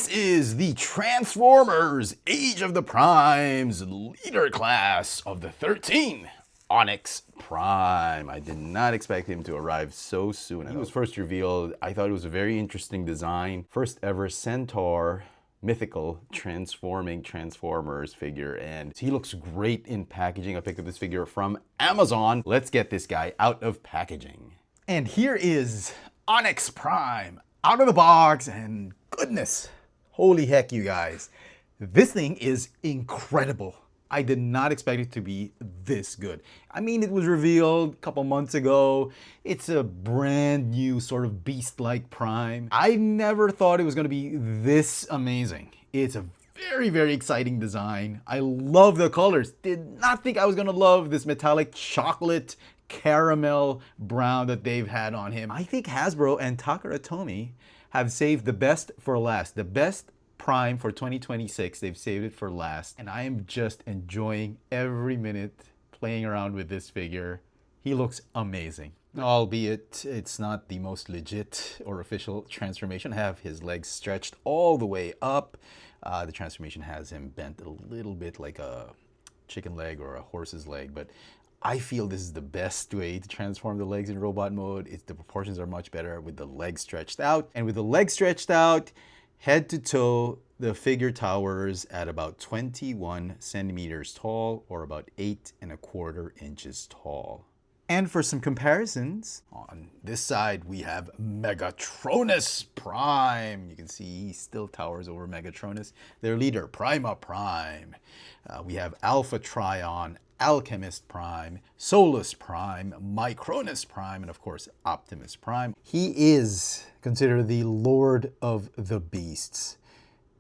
This is the Transformers Age of the Primes leader class of the 13, Onyx Prime. I did not expect him to arrive so soon. He was first revealed. I thought it was a very interesting design. First ever Centaur mythical transforming Transformers figure, and he looks great in packaging. I picked up this figure from Amazon. Let's get this guy out of packaging. And here is Onyx Prime out of the box, and goodness, holy heck, you guys. This thing is incredible. I did not expect it to be this good. I mean, it was revealed a couple months ago. It's a brand new sort of beast-like Prime. I never thought it was going to be this amazing. It's a very, very exciting design. I love the colors. Did not think I was going to love this metallic chocolate caramel brown that they've had on him. I think Hasbro and Takara Tomy have saved the best for last. The best Prime for 2026, they've saved it for last. And I am just enjoying every minute playing around with this figure. He looks amazing. Albeit it's not the most legit or official transformation. I have his legs stretched all the way up. The transformation has him bent a little bit like a chicken leg or a horse's leg, but I feel this is the best way to transform the legs in robot mode. The proportions are much better with the legs stretched out. And with the legs stretched out, head to toe, the figure towers at about 21 centimeters tall, or about 8¼ inches tall. And for some comparisons, on this side we have Megatronus Prime. You can see he still towers over Megatronus. Their leader, Prima Prime. We have Alpha Trion, Alchemist Prime, Solus Prime, Micronus Prime, and of course Optimus Prime. He is considered the Lord of the Beasts.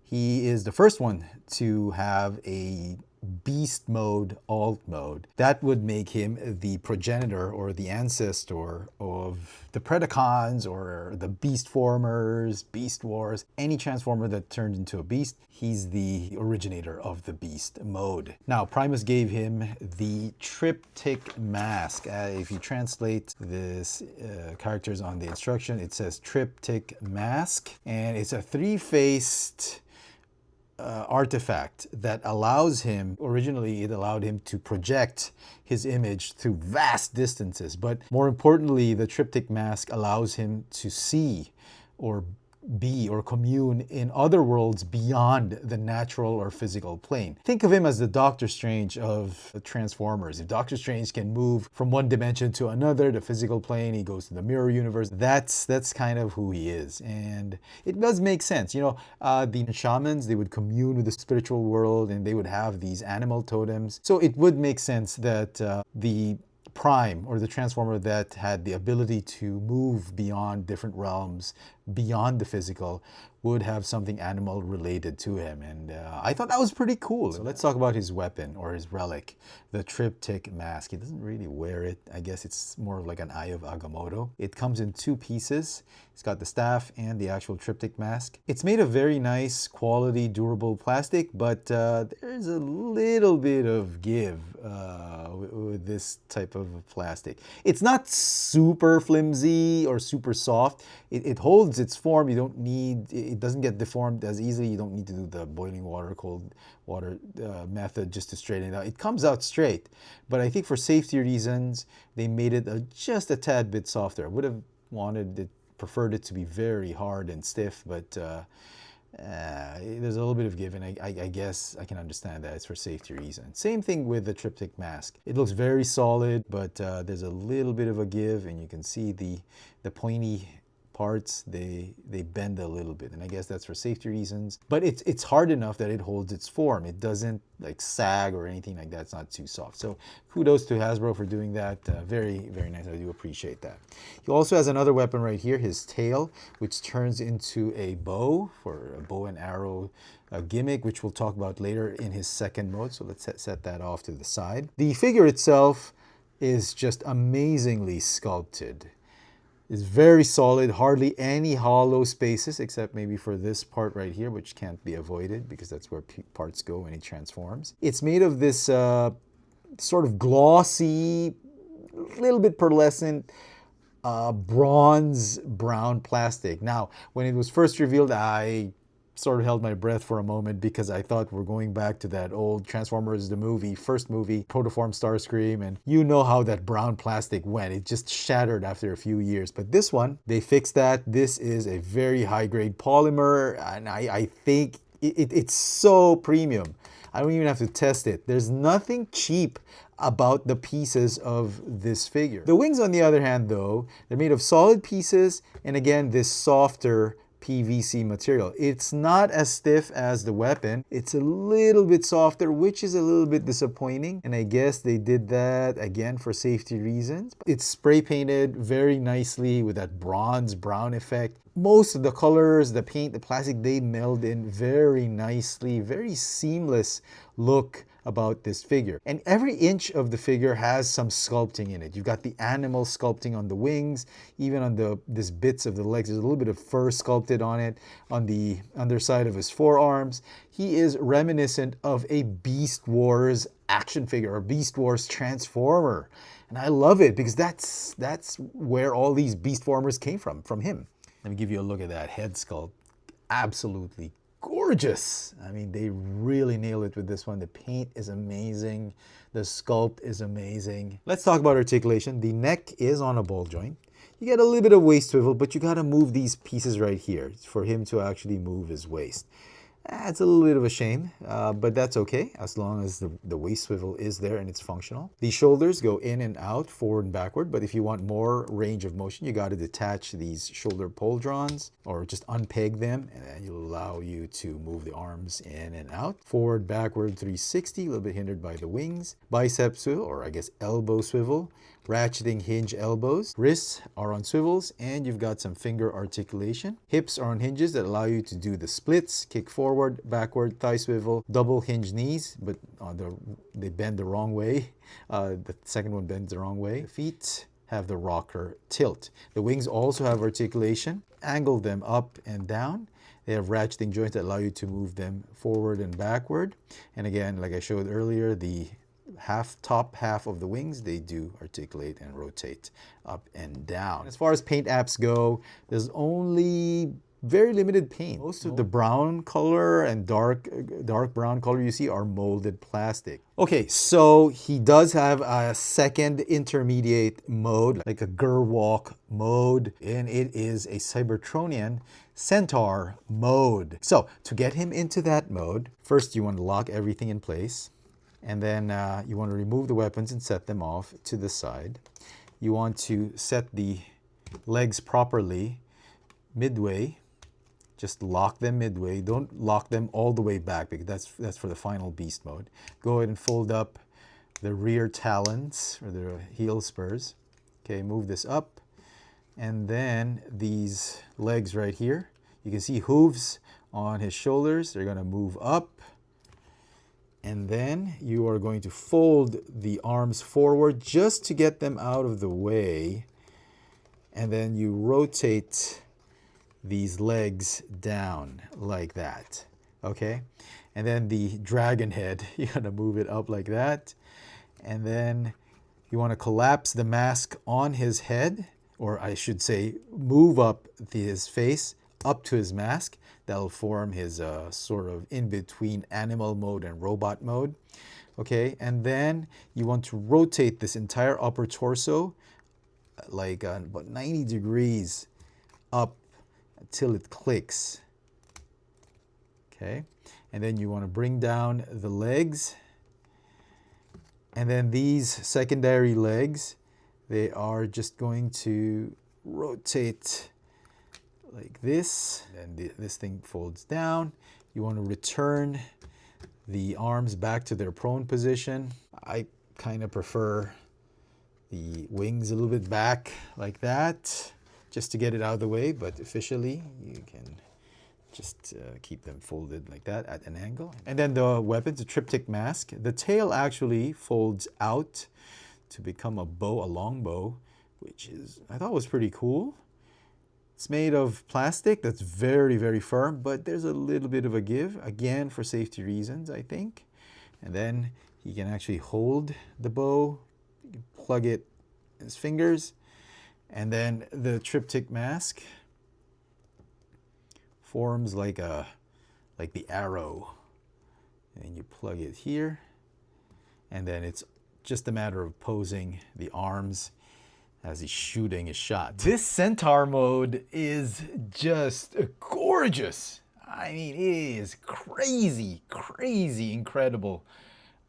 He is the first one to have a beast mode, alt mode. That would make him the progenitor or the ancestor of the Predacons or the Beast Formers, Beast Wars, any Transformer that turned into a beast. He's the originator of the beast mode. Now, Primus gave him the Triptych Mask. If you translate this characters on the instruction, it says Triptych Mask, and it's a three-faced artifact that allows him, originally it allowed him to project his image through vast distances, but more importantly, the Triptych Mask allows him to see or be or commune in other worlds beyond the natural or physical plane. Think of him as the Doctor Strange of Transformers. If Doctor Strange can move from one dimension to another, the physical plane, he goes to the mirror universe. That's kind of who he is. And it does make sense. You know, the shamans, they would commune with the spiritual world and they would have these animal totems. So it would make sense that the Prime, or the Transformer that had the ability to move beyond different realms, beyond the physical, would have something animal related to him. And I thought that was pretty cool. So let's talk about his weapon, or his relic, the Triptych Mask. He doesn't really wear it. I guess it's more like an Eye of Agamotto. It comes in two pieces. It's got the staff and the actual Triptych Mask. It's made of very nice quality, durable plastic, but there's a little bit of give with this type of plastic. It's not super flimsy or super soft. It holds its form. You don't need, it doesn't get deformed as easily. You don't need to do the boiling water, cold water method just to straighten it out. It comes out straight, but I think for safety reasons, they made it just a tad bit softer. I would have preferred it to be very hard and stiff, but there's a little bit of give, and I guess I can understand that it's for safety reasons. Same thing with the Triptych Mask. It looks very solid, but there's a little bit of a give, and you can see the pointy parts, they bend a little bit, and I guess that's for safety reasons. But it's hard enough that it holds its form. It doesn't like sag or anything like that. It's not too soft. So kudos to Hasbro for doing that. Very, very nice. I do appreciate that. He also has another weapon right here, his tail, which turns into a bow, for a bow and arrow gimmick, which we'll talk about later in his second mode. So let's set that off to the side. The figure itself is just amazingly sculpted. It's very solid, hardly any hollow spaces, except maybe for this part right here, which can't be avoided because that's where parts go when he transforms. It's made of this sort of glossy, little bit pearlescent bronze brown plastic. Now, when it was first revealed, I sort of held my breath for a moment because I thought we're going back to that old Transformers, the movie, first movie, Protoform Starscream, and you know how that brown plastic went. It just shattered after a few years. But this one, they fixed that. This is a very high-grade polymer, and I think it's so premium. I don't even have to test it. There's nothing cheap about the pieces of this figure. The wings, on the other hand, though, they're made of solid pieces, and again, this softer PVC material. It's not as stiff as the weapon. It's a little bit softer, which is a little bit disappointing. And I guess they did that again for safety reasons. It's spray painted very nicely with that bronze brown effect. Most of the colors, the paint, the plastic, they meld in very nicely, very seamless look about this figure. And every inch of the figure has some sculpting in it. You've got the animal sculpting on the wings, even on this bits of the legs. There's a little bit of fur sculpted on it, on the underside of his forearms. He is reminiscent of a Beast Wars action figure or Beast Wars Transformer. And I love it because that's where all these Beast Formers came from him. Let me give you a look at that head sculpt. Absolutely gorgeous. I mean, they really nail it with this one. The paint is amazing. The sculpt is amazing. Let's talk about articulation. The neck is on a ball joint. You get a little bit of waist swivel, but you got to move these pieces right here for him to actually move his waist. It's a little bit of a shame, but that's okay as long as the waist swivel is there and it's functional. The shoulders go in and out, forward and backward, but if you want more range of motion, you got to detach these shoulder pauldrons or just unpeg them, and then it'll allow you to move the arms in and out. Forward, backward, 360, a little bit hindered by the wings. Bicep swivel, or I guess elbow swivel. Ratcheting hinge elbows. Wrists are on swivels, and you've got some finger articulation. Hips are on hinges that allow you to do the splits, kick forward, backward, thigh swivel, double hinge knees, but they bend the wrong way. The second one bends the wrong way. The feet have the rocker tilt. The wings also have articulation. Angle them up and down. They have ratcheting joints that allow you to move them forward and backward. And again, like I showed earlier, the top half of the wings, they do articulate and rotate up and down. As far as paint apps go, there's only very limited paint. Most of the brown color and dark brown color you see are molded plastic. Okay, so he does have a second intermediate mode, like a Gerwalk mode, and it is a Cybertronian Centaur mode. So to get him into that mode, first you want to lock everything in place. And then you want to remove the weapons and set them off to the side. You want to set the legs properly midway. Just lock them midway. Don't lock them all the way back because that's for the final beast mode. Go ahead and fold up the rear talons or the heel spurs. Okay, move this up. And then these legs right here. You can see hooves on his shoulders. They're going to move up. And then you are going to fold the arms forward just to get them out of the way. And then you rotate these legs down like that. Okay? And then the dragon head, you're going to move it up like that. And then you want to collapse the mask on his head, or I should say move up his face up to his mask. That'll form his sort of in-between animal mode and robot mode. Okay, and then you want to rotate this entire upper torso like about 90 degrees up until it clicks. Okay, and then you want to bring down the legs. And then these secondary legs, they are just going to rotate like this, and this thing folds down. You want to return the arms back to their prone position. I kind of prefer the wings a little bit back like that, just to get it out of the way, but officially you can just keep them folded like that at an angle. And then the weapons, a triptych mask. The tail actually folds out to become a bow, a long bow, which is, I thought was pretty cool. It's made of plastic that's very, very firm, but there's a little bit of a give, again, for safety reasons, I think. And then he can actually hold the bow, you can plug it in his fingers, and then the triptych mask forms like a like the arrow. And you plug it here, and then it's just a matter of posing the arms as he's shooting his shot. This Centaur mode is just gorgeous. I mean, it is crazy, crazy incredible.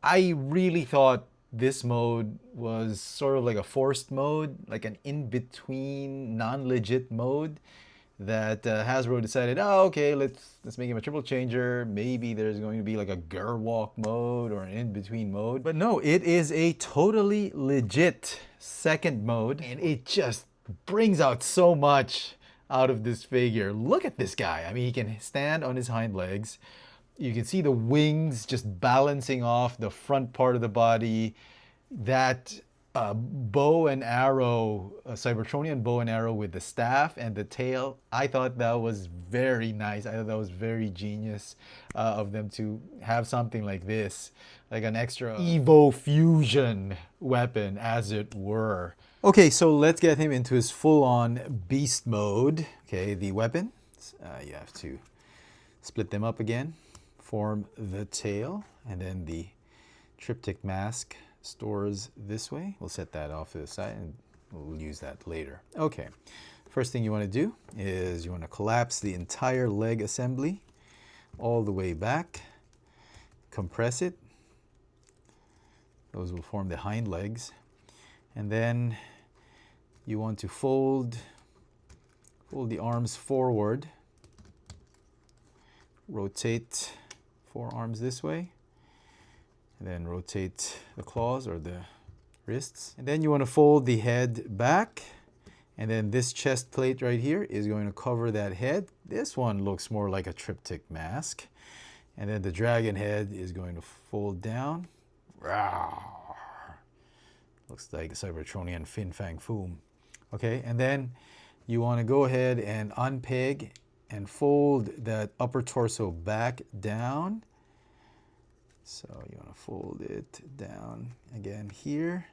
I really thought this mode was sort of like a forced mode, like an in-between, non-legit mode that Hasbro decided, oh, okay, let's make him a triple changer. Maybe there's going to be like a Gerwalk mode or an in-between mode. But no, it is a totally legit second mode, and it just brings out so much out of this figure. Look at this guy. I mean, he can stand on his hind legs. You can see the wings just balancing off the front part of the body. That bow and arrow, Cybertronian bow and arrow with the staff and the tail, I thought that was very nice. I thought that was very genius of them to have something like this, like an extra Evo fusion weapon, as it were. Okay, so let's get him into his full-on beast mode. Okay, the weapons, you have to split them up again, form the tail, and then the triptych mask stores this way. We'll set that off to the side and we'll use that later. Okay, first thing you want to do is you want to collapse the entire leg assembly all the way back, compress it. Those will form the hind legs. And then you want to fold the arms forward, rotate forearms this way, and then rotate the claws or the wrists. And then you want to fold the head back, and then this chest plate right here is going to cover that head. This one looks more like a triptych mask. And then the dragon head is going to fold down. Rawr. Looks like the Cybertronian Fin Fang Foom. Okay, and then you want to go ahead and unpeg and fold that upper torso back down. So you want to fold it down again here.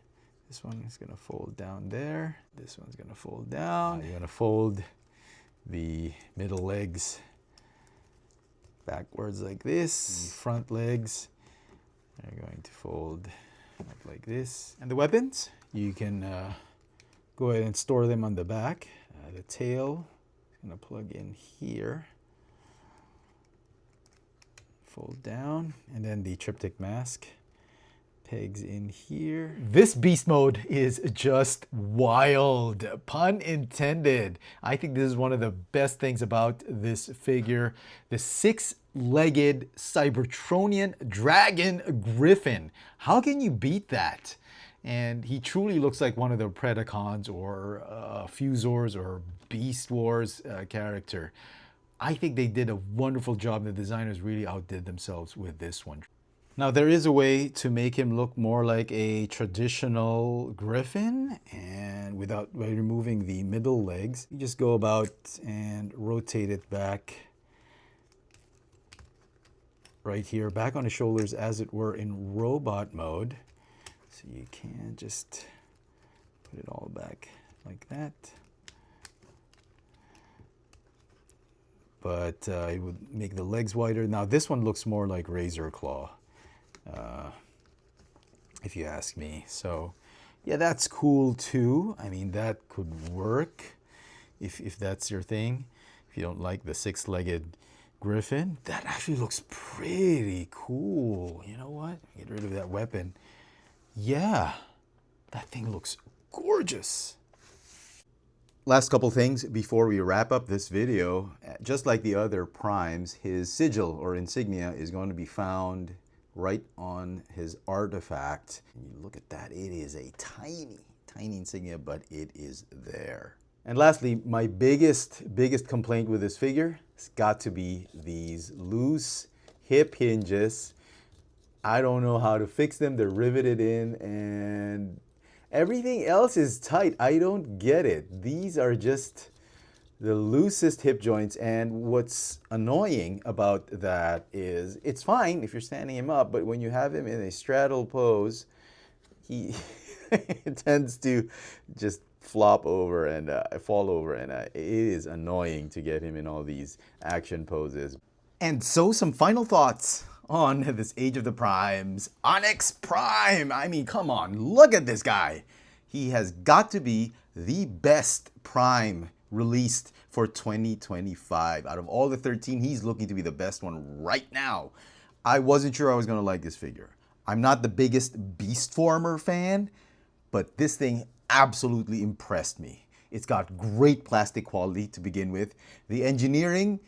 This one is going to fold down there. This one's going to fold down. You're going to fold the middle legs backwards like this. Front legs are going to fold up like this. And the weapons, you can go ahead and store them on the back. The tail is going to plug in here. Fold down, and then the triptych mask pegs in here. This beast mode is just wild, pun intended. I think this is one of the best things about this figure. The six-legged Cybertronian dragon griffin. How can you beat that? And he truly looks like one of the Predacons or Fusors or Beast Wars character. I think they did a wonderful job. The designers really outdid themselves with this one. Now, there is a way to make him look more like a traditional griffin, and by removing the middle legs, you just go about and rotate it back right here, back on the shoulders as it were in robot mode. So you can just put it all back like that. But it would make the legs wider. Now this one looks more like Razor Claw, if you ask me. So yeah, that's cool too. I mean, that could work if that's your thing. If you don't like the six-legged griffin, that actually looks pretty cool. You know what? Get rid of that weapon. Yeah, that thing looks gorgeous. Last couple things before we wrap up this video. Just like the other primes, his sigil or insignia is going to be found right on his artifact. And you look at that, it is a tiny, tiny insignia, but it is there. And lastly, my biggest complaint with this figure has got to be these loose hip hinges. I don't know how to fix them. They're riveted in, and everything else is tight. I don't get it. These are just the loosest hip joints, and what's annoying about that is it's fine if you're standing him up, but when you have him in a straddle pose, he tends to just flop over and fall over, and it is annoying to get him in all these action poses. And so some final thoughts on this Age of the Primes. Onyx Prime! I mean, come on, look at this guy. He has got to be the best Prime released for 2025. Out of all the 13, he's looking to be the best one right now. I wasn't sure I was going to like this figure. I'm not the biggest Beast Former fan, but this thing absolutely impressed me. It's got great plastic quality to begin with. The engineering,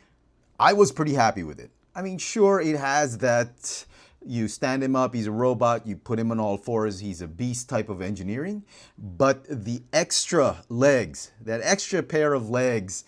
I was pretty happy with it. I mean, sure, it has that you stand him up, he's a robot, you put him on all fours, he's a beast type of engineering. But the extra legs, that extra pair of legs,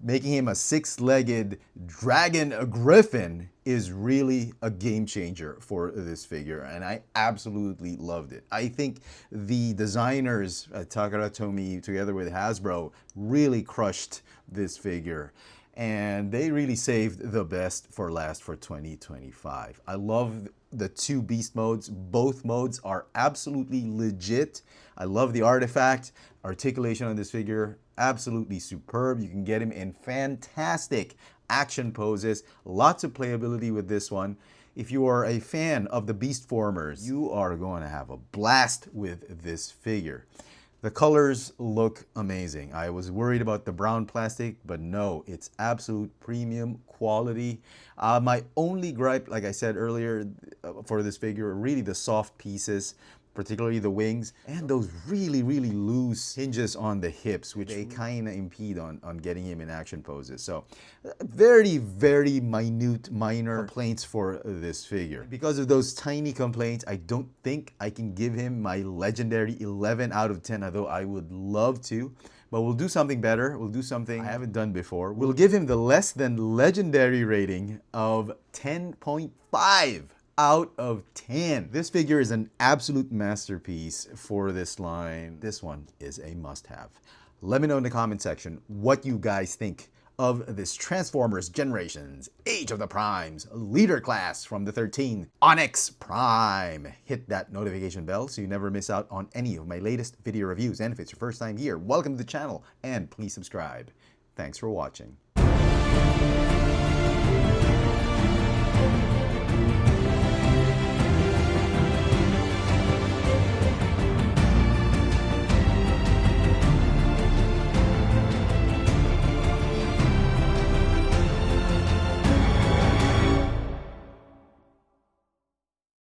making him a six-legged dragon griffin is really a game changer for this figure, and I absolutely loved it. I think the designers at Takara Tomy together with Hasbro really crushed this figure, and they really saved the best for last for 2025. I love the two beast modes. Both modes are absolutely legit. I love the artifact. Articulation on this figure, absolutely superb. You can get him in fantastic action poses. Lots of playability with this one. If you are a fan of the Beast Formers, you are going to have a blast with this figure. The colors look amazing. I was worried about the brown plastic, but no, it's absolute premium quality. My only gripe, like I said earlier, for this figure, are really the soft pieces, particularly the wings, and those really, really loose hinges on the hips, which they kind of impede on getting him in action poses. So very, very minute, minor complaints for this figure. Because of those tiny complaints, I don't think I can give him my legendary 11 out of 10, although I would love to. But we'll do something better. We'll do something I haven't done before. We'll give him the less than legendary rating of 10.5. out of 10. This figure is an absolute masterpiece for this line. This one is a must-have. Let me know in the comment section what you guys think of this Transformers Generations Age of the Primes leader class from the 13 Onyx Prime. Hit that notification bell so you never miss out on any of my latest video reviews. And if it's your first time here, welcome to the channel and please subscribe. Thanks for watching.